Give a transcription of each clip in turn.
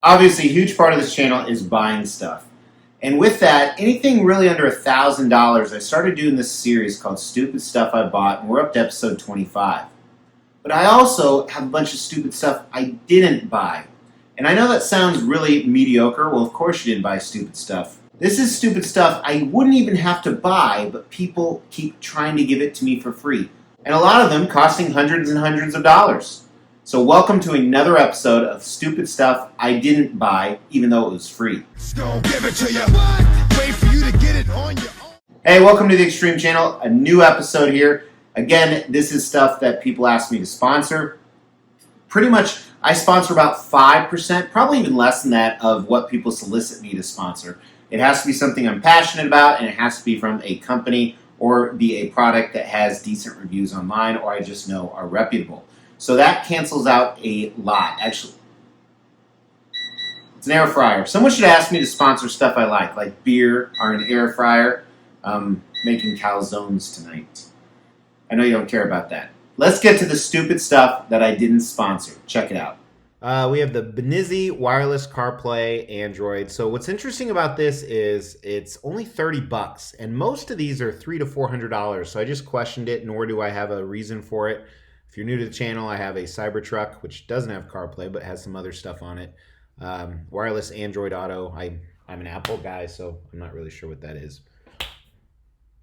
Obviously, a huge part of this channel is buying stuff. And with that, anything really under $1,000, I started doing this series called Stupid Stuff I Bought, and we're up to episode 25. But I also have a bunch of stupid stuff I didn't buy. And I know that sounds really mediocre. Well, of course you didn't buy stupid stuff. This is stupid stuff I wouldn't even have to buy, but people keep trying to give it to me for free. And a lot of them costing hundreds and hundreds of dollars. So welcome to another episode of Stupid Stuff I Didn't Buy, even though it was free. Give it to you. Wait for you to get it on your own. Hey, welcome to the Extreme Channel. A new episode here. Again, this is stuff that people ask me to sponsor. Pretty much, I sponsor about 5%, probably even less than that, of what people solicit me to sponsor. It has to be something I'm passionate about, and it has to be from a company or be a product that has decent reviews online or I just know are reputable. So that cancels out a lot. Actually, it's an air fryer. Someone should ask me to sponsor stuff I like beer or an air fryer. Making calzones tonight. I know you don't care about that. Let's get to the stupid stuff that I didn't sponsor. Check it out. We have the Benizi wireless CarPlay Android. So what's interesting about this is it's only $30, and most of these are $300 to $400. So I just questioned it, nor do I have a reason for it. If you're new to the channel, I have a Cybertruck, which doesn't have CarPlay, but has some other stuff on it. Wireless Android Auto. I'm an Apple guy, so I'm not really sure what that is.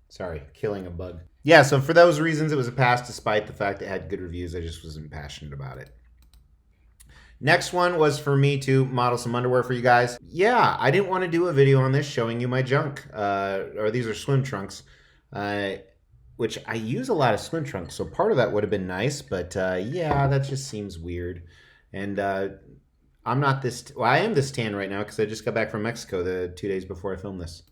Sorry, killing a bug. Yeah, so for those reasons, it was a pass despite the fact it had good reviews. I just wasn't passionate about it. Next one was for me to model some underwear for you guys. Yeah, I didn't want to do a video on this showing you my junk. Or these are swim trunks. Which I use a lot of swim trunks, so part of that would have been nice, but yeah, that just seems weird. And I'm not this, well, I am this tan right now because I just got back from Mexico the 2 days before I filmed this.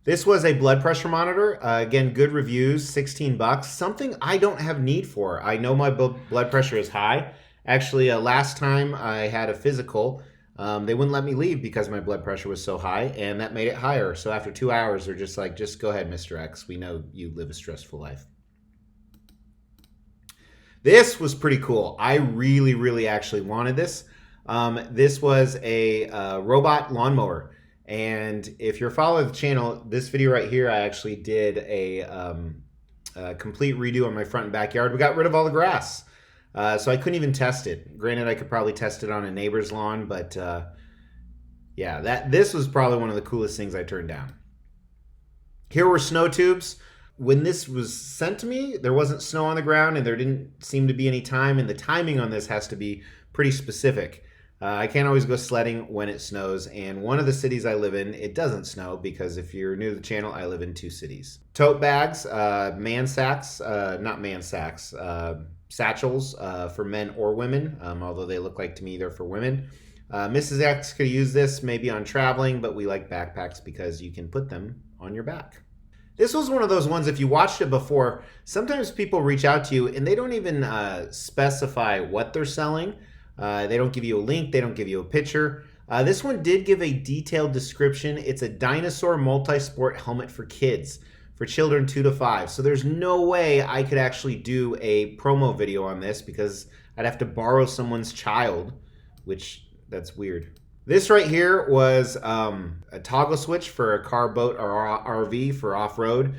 This was a blood pressure monitor. Again, good reviews, $16. Something I don't have need for. I know my blood pressure is high. Actually, last time I had a physical, they wouldn't let me leave because my blood pressure was so high, and that made it higher. So after 2 hours, they're just like, just go ahead, Mr. X. We know you live a stressful life. This was pretty cool. I really actually wanted this. This was a robot lawnmower. And if you're following the channel, this video right here, I actually did a complete redo on my front and backyard. We got rid of all the grass. So I couldn't even test it. Granted, I could probably test it on a neighbor's lawn, but yeah, this was probably one of the coolest things I turned down. Here were snow tubes. When this was sent to me, there wasn't snow on the ground, and there didn't seem to be any time, and the timing on this has to be pretty specific. I can't always go sledding when it snows, and one of the cities I live in, it doesn't snow, because if you're new to the channel, I live in 2 cities. Tote bags, man sacks, not man sacks, satchels for men or women, although they look like to me they're for women. Mrs. X could use this maybe on traveling, but we like backpacks because you can put them on your back. This was one of those ones, if you watched it before, sometimes people reach out to you and they don't even specify what they're selling. They don't give you a link. They don't give you a picture. This one did give a detailed description. It's a dinosaur multi-sport helmet for kids, for children 2 to 5. So there's no way I could actually do a promo video on this because I'd have to borrow someone's child, which that's weird. This right here was a toggle switch for a car, boat, or RV for off-road.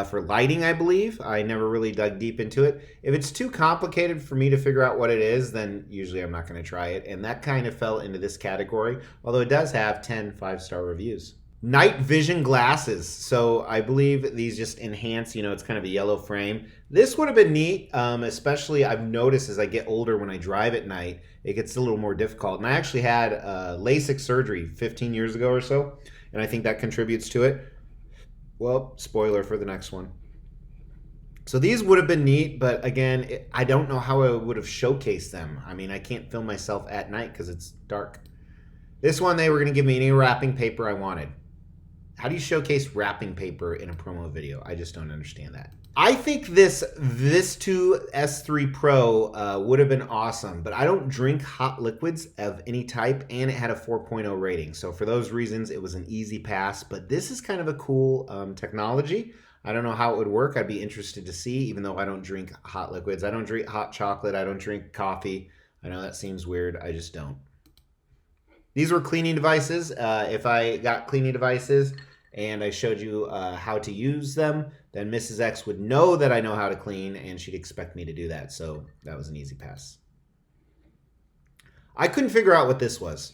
For lighting, I believe. I never really dug deep into it. If it's too complicated for me to figure out what it is, then usually I'm not going to try it. And that kind of fell into this category, although it does have 10 5-star reviews. Night vision glasses. So I believe these just enhance, it's kind of a yellow frame. This would have been neat, especially I've noticed as I get older when I drive at night, it gets a little more difficult. And I actually had LASIK surgery 15 years ago or so, and I think that contributes to it. Well, spoiler for the next one. So these would have been neat, but again, I don't know how I would have showcased them. I mean, I can't film myself at night because it's dark. This one, they were going to give me any wrapping paper I wanted. How do you showcase wrapping paper in a promo video? I just don't understand that. I think this 2 S3 Pro would have been awesome, but I don't drink hot liquids of any type, and it had a 4.0 rating. So for those reasons, it was an easy pass, but this is kind of a cool technology. I don't know how it would work. I'd be interested to see, even though I don't drink hot liquids. I don't drink hot chocolate. I don't drink coffee. I know that seems weird. I just don't. These were cleaning devices. If I got cleaning devices and I showed you how to use them, then Mrs. X would know that I know how to clean and she'd expect me to do that. So that was an easy pass. I couldn't figure out what this was.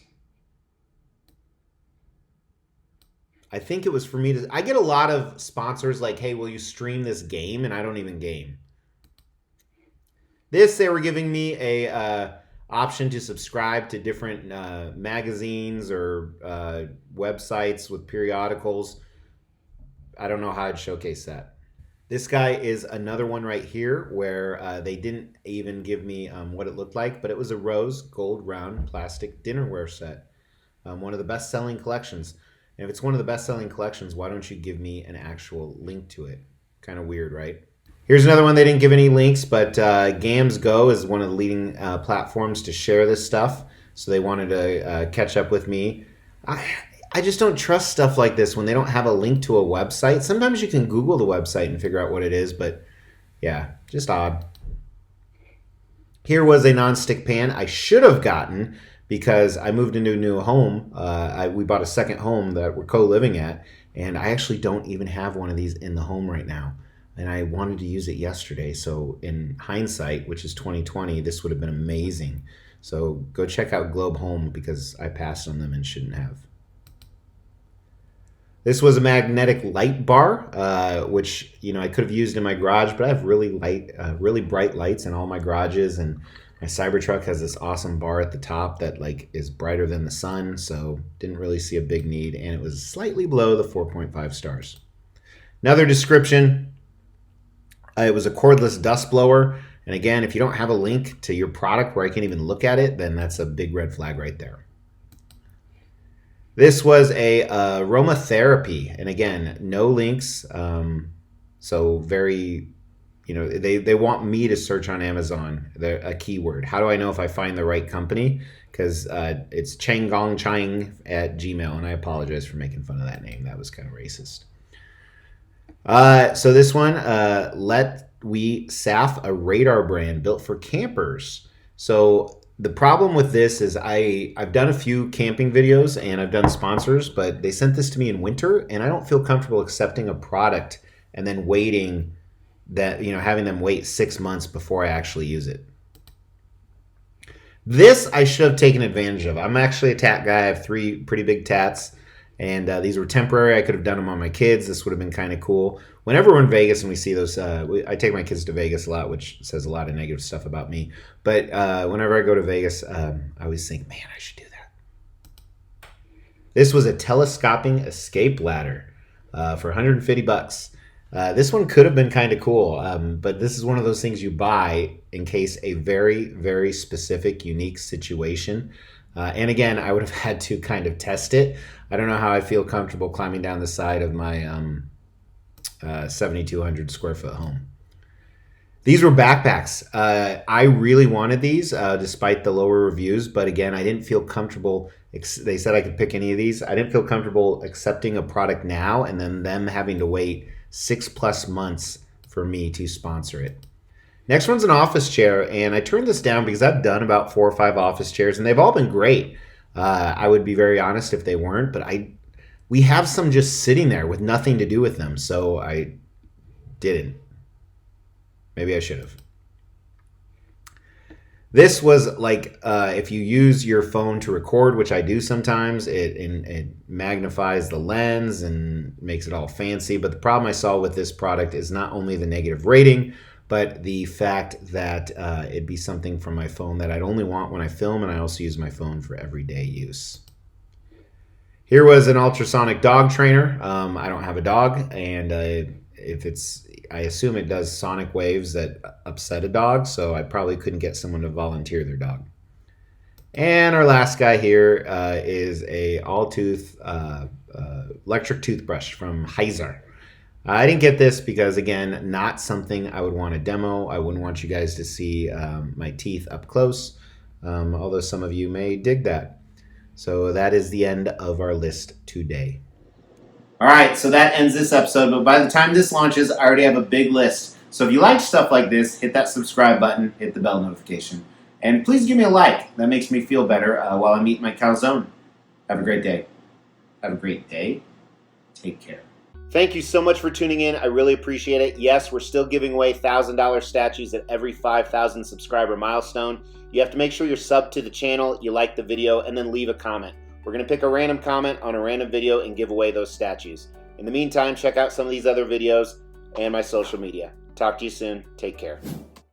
I think it was for me to... I get a lot of sponsors like, hey, will you stream this game? And I don't even game. This, they were giving me a option to subscribe to different magazines or websites with periodicals. I don't know how I'd showcase that. This guy is another one right here where they didn't even give me what it looked like, but it was a rose gold round plastic dinnerware set. One of the best-selling collections. And if it's one of the best-selling collections, why don't you give me an actual link to it? Kind of weird, right? Here's another one. They didn't give any links, but Gams Go is one of the leading platforms to share this stuff. So they wanted to catch up with me. I just don't trust stuff like this when they don't have a link to a website. Sometimes you can Google the website and figure out what it is, but yeah, just odd. Here was a nonstick pan I should have gotten because I moved into a new home. We bought a second home that we're co-living at, and I actually don't even have one of these in the home right now. And I wanted to use it yesterday. So in hindsight, which is 2020, this would have been amazing. So go check out Globe Home because I passed on them and shouldn't have. This was a magnetic light bar, which I could have used in my garage, but I have really bright lights in all my garages, and my Cybertruck has this awesome bar at the top that is brighter than the sun, so didn't really see a big need, and it was slightly below the 4.5 stars. Another description. It was a cordless dust blower. And again, if you don't have a link to your product where I can even look at it, then that's a big red flag right there. This was a aromatherapy. And again, no links. So very, they want me to search on Amazon, a keyword. How do I know if I find the right company? Because it's Changgong Chang at Gmail. And I apologize for making fun of that name. That was kind of racist. So this one, Let We Saf, a radar brand built for campers. So the problem with this is I've done a few camping videos and I've done sponsors, but they sent this to me in winter and I don't feel comfortable accepting a product and then waiting that, having them wait 6 months before I actually use it. This I should have taken advantage of. I'm actually a tat guy. I have 3 pretty big tats. And these were temporary. I could have done them on my kids. This would have been kind of cool. Whenever we're in Vegas and we see those, I take my kids to Vegas a lot, which says a lot of negative stuff about me. But whenever I go to Vegas, I always think, man, I should do that. This was a telescoping escape ladder for $150. This one could have been kind of cool, but this is one of those things you buy in case a very, very specific, unique situation. And again, I would have had to kind of test it. I don't know how I feel comfortable climbing down the side of my 7,200 square foot home. These were backpacks. I really wanted these despite the lower reviews, but again, I didn't feel comfortable. They said I could pick any of these. I didn't feel comfortable accepting a product now and then them having to wait 6+ months for me to sponsor it. Next one's an office chair, and I turned this down because I've done about 4 or 5 office chairs, and they've all been great. I would be very honest if they weren't, but we have some just sitting there with nothing to do with them, so I didn't. Maybe I should have. This was if you use your phone to record, which I do sometimes, it magnifies the lens and makes it all fancy. But the problem I saw with this product is not only the negative rating, but the fact that it'd be something from my phone that I'd only want when I film, and I also use my phone for everyday use. Here was an ultrasonic dog trainer. I don't have a dog, and I assume it does sonic waves that upset a dog, so I probably couldn't get someone to volunteer their dog. And our last guy here is a all-tooth electric toothbrush from Heiser. I didn't get this because, again, not something I would want to demo. I wouldn't want you guys to see my teeth up close, although some of you may dig that. So that is the end of our list today. All right, so that ends this episode, but by the time this launches, I already have a big list. So if you like stuff like this, hit that subscribe button, hit the bell notification, and please give me a like. That makes me feel better while I'm eating my calzone. Have a great day. Have a great day. Take care. Thank you so much for tuning in. I really appreciate it. Yes, we're still giving away $1,000 statues at every 5,000 subscriber milestone. You have to make sure you're subbed to the channel, you like the video, and then leave a comment. We're going to pick a random comment on a random video and give away those statues. In the meantime, check out some of these other videos and my social media. Talk to you soon. Take care.